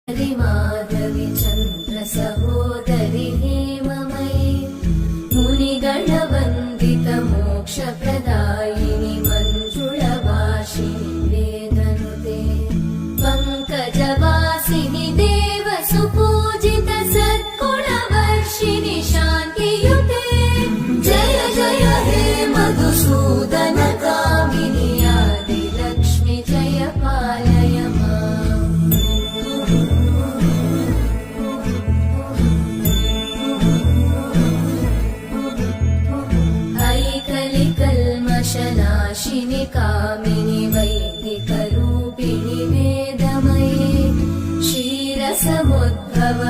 माधवी चन्द्र सहोदरि हेममयी मुनिगणवन्दित मोक्षप्रदायिनि मञ्जुळवासिनि वेदनुते पङ्कजवासिनि देवसुपूजित सद्गुणवर्षिणि शान्तियुते जय जय हे मधुसूदन कामिनि आदिलक्ष्मि जय पालय माम्। ऐकलिकल्मषनाशिनि कामिनि वैदिकरूपिणि वेदमये क्षीरसमुद्भव